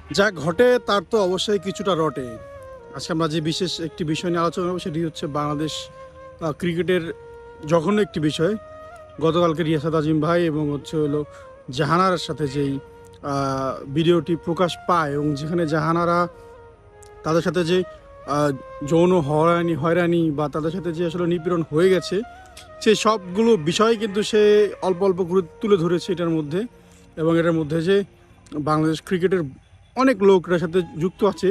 যা ঘটে তার তো অবশ্যই কিছুটা রটে। আজকে আমরা যে বিশেষ একটি বিষয় নিয়ে আলোচনা করবো সেটি হচ্ছে বাংলাদেশ ক্রিকেটের জঘন্য একটি বিষয়। গতকালকে রিয়াসাত আজিম ভাই এবং হলো জাহানারার সাথে যেই ভিডিওটি প্রকাশ পায় এবং যেখানে জাহানারা তাদের সাথে যে যৌন হয়রানি বা তাদের সাথে যে আসলে নিপীড়ন হয়ে গেছে সেই সবগুলো বিষয় কিন্তু সে অল্প অল্প করে তুলে ধরেছে এটার মধ্যে। এবং এটার মধ্যে যে বাংলাদেশ ক্রিকেটের অনেক লোকরা সাথে যুক্ত আছে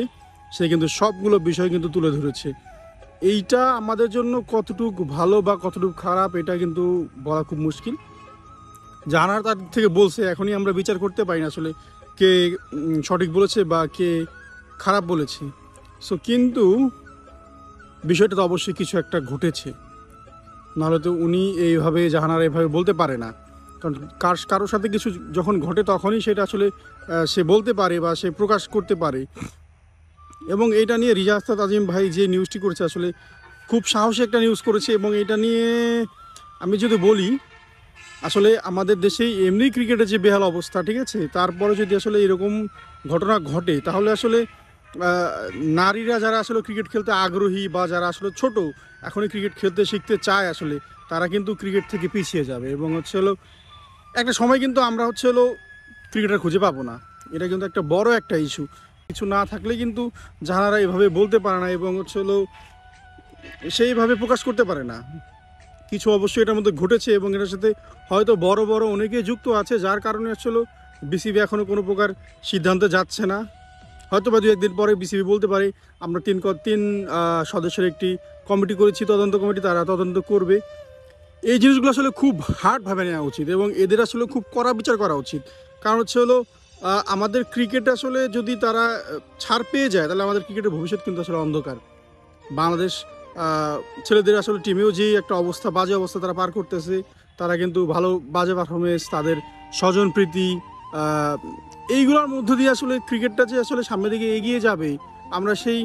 সে কিন্তু সবগুলো বিষয় কিন্তু তুলে ধরেছে। এইটা আমাদের জন্য কতটুকু ভালো বা কতটুকু খারাপ এটা কিন্তু বলা খুব মুশকিল। জানার তার থেকে বলছে এখনই আমরা বিচার করতে পারি না আসলে কে সঠিক বলেছে বা কে খারাপ বলেছে। সো কিন্তু বিষয়টা তো অবশ্যই কিছু একটা ঘটেছে, নাহলে তো উনি এইভাবে জাহানারা এইভাবে বলতে পারে না। কারণ কারোর সাথে কিছু যখন ঘটে তখনই সেটা আসলে সে বলতে পারে বা সে প্রকাশ করতে পারে। এবং এটা নিয়ে রিয়াসাত আজিম ভাই যে নিউজটি করেছে আসলে খুব সাহসী একটা নিউজ করেছে। এবং এটা নিয়ে আমি যদি বলি আসলে আমাদের দেশেই এমনি ক্রিকেটের যে বেহাল অবস্থা, ঠিক আছে, তারপরে যদি আসলে এরকম ঘটনা ঘটে তাহলে আসলে নারীরা যারা আসলে ক্রিকেট খেলতে আগ্রহী বা যারা আসলে ছোট এখনই ক্রিকেট খেলতে শিখতে চায় আসলে তারা কিন্তু ক্রিকেট থেকে পিছিয়ে যাবে। এবং হলো একটা সময় কিন্তু আমরা ক্রিকেটার খুঁজে পাবো না। এটা কিন্তু একটা বড় একটা ইস্যু। কিছু না থাকলে কিন্তু যাহারা এভাবে বলতে পারে না এবং হলো সেইভাবে প্রকাশ করতে পারে না। কিছু অবশ্যই এটার মধ্যে ঘটেছে এবং এটার সাথে হয়তো বড় বড় অনেকেই যুক্ত আছে, যার কারণে বিসিবি এখনও কোনো প্রকার সিদ্ধান্তে যাচ্ছে না। হয়তো বা দু একদিন পরে বিসিবি বলতে পারে আমরা তিন সদস্যের একটি কমিটি করেছি, তদন্ত কমিটি, তারা তদন্ত করবে। এই জিনিসগুলো আসলে খুব হার্ডভাবে নেওয়া উচিত এবং এদের আসলে খুব কড়া বিচার করা উচিত। কারণ আমাদের ক্রিকেট আসলে যদি তারা ছাড় পেয়ে যায় তাহলে আমাদের ক্রিকেটের ভবিষ্যৎ কিন্তু আসলে অন্ধকার। বাংলাদেশ ছেলেদের আসলে টিমেও যে একটা অবস্থা, বাজে অবস্থা তারা পার করতেছে, তারা কিন্তু ভালো বাজে পারফরমেন্স, তাদের স্বজনপ্রীতি, এইগুলোর মধ্য দিয়ে আসলে ক্রিকেটটা যে আসলে সামনের দিকে এগিয়ে যাবে। আমরা সেই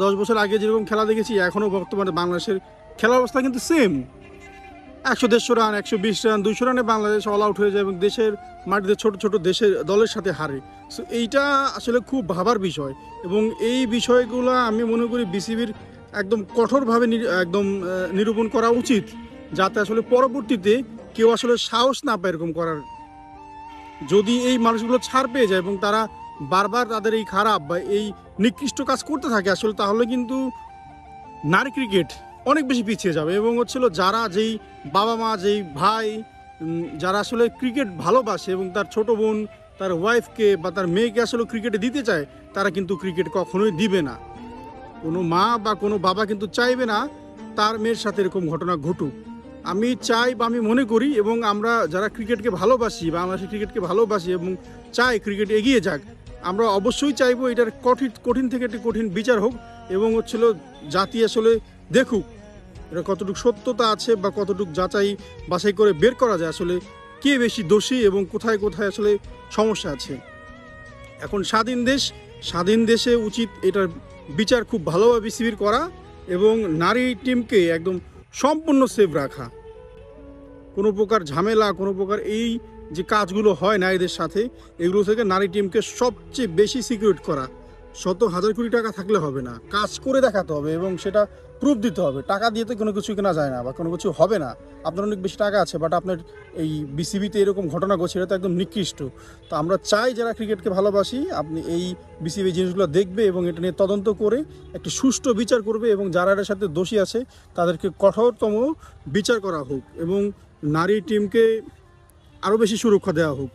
10 বছর আগে যেরকম খেলা দেখেছি এখনও বর্তমানে বাংলাদেশের খেলার অবস্থা কিন্তু সেম। 100-150 রান, 120 রান, 200 রানে বাংলাদেশ অল আউট হয়ে যায় এবং দেশের মাটিতে ছোট ছোট দেশের দলের সাথে হারে। সো এইটা আসলে খুব ভাবার বিষয় এবং এই বিষয়গুলো আমি মনে করি বিসিবির একদম কঠোরভাবে একদম নিরূপণ করা উচিত, যাতে আসলে পরবর্তীতে কেউ আসলে সাহস না পায় এরকম করার। যদি এই মানুষগুলো ছাড় পেয়ে যায় এবং তারা বারবার তাদের এই খারাপ বা এই নিকৃষ্ট কাজ করতে থাকে আসলে, তাহলে কিন্তু নারী ক্রিকেট অনেক বেশি পিছিয়ে যাবে। এবং যারা যেই বাবা মা, যেই ভাই, যারা আসলে ক্রিকেট ভালোবাসে এবং তার ছোট বোন, তার ওয়াইফকে বা তার মেয়েকে আসলে ক্রিকেটে দিতে চায়, তারা কিন্তু ক্রিকেট কখনোই দিবে না। কোনো মা বা কোনো বাবা কিন্তু চাইবে না তার মেয়ের সাথে এরকম ঘটনা ঘটুক। আমি চাই বা আমি মনে করি এবং আমরা যারা ক্রিকেটকে ভালোবাসি, বাংলাদেশের ক্রিকেটকে ভালোবাসি এবং চাই ক্রিকেট এগিয়ে যাক, আমরা অবশ্যই চাইবো এটার কঠিন থেকে একটি কঠিন বিচার হোক এবং জাতি আসলে দেখুক এটা কতটুকু সত্যতা আছে বা কতটুকু বাছাই করে বের করা যায় আসলে কে বেশি দোষী এবং কোথায় কোথায় আসলে সমস্যা আছে। এখন স্বাধীন দেশে উচিত এটার বিচার খুব ভালোভাবে বিসিবির করা এবং নারী টিমকে একদম সম্পূর্ণ সেভ রাখা। কোনো প্রকার ঝামেলা, কোনো প্রকার এই যে কাজগুলো হয় নারীদের সাথে, এগুলো থেকে নারী টিমকে সবচেয়ে বেশি সিকিউর করা। শত হাজার কোটি টাকা থাকলে হবে না, কাজ করে দেখাতে হবে এবং সেটা প্রুফ দিতে হবে। টাকা দিয়ে তো কোনো কিছু কেনা যায় না বা কোনো কিছু হবে না। আপনার অনেক বেশি টাকা আছে বাট আপনার এই বিসিবিতে এরকম ঘটনা ঘটছে, এটা তো একদম নিকৃষ্ট। তো আমরা চাই যারা ক্রিকেটকে ভালোবাসি আপনি এই বিসিবি জিনিসগুলো দেখবে এবং এটা নিয়ে তদন্ত করে একটি সুষ্ঠু বিচার করবে এবং যারা এর সাথে দোষী আছে তাদেরকে কঠোরতম বিচার করা হোক এবং নারী টিমকে আরও বেশি সুরক্ষা দেওয়া হোক।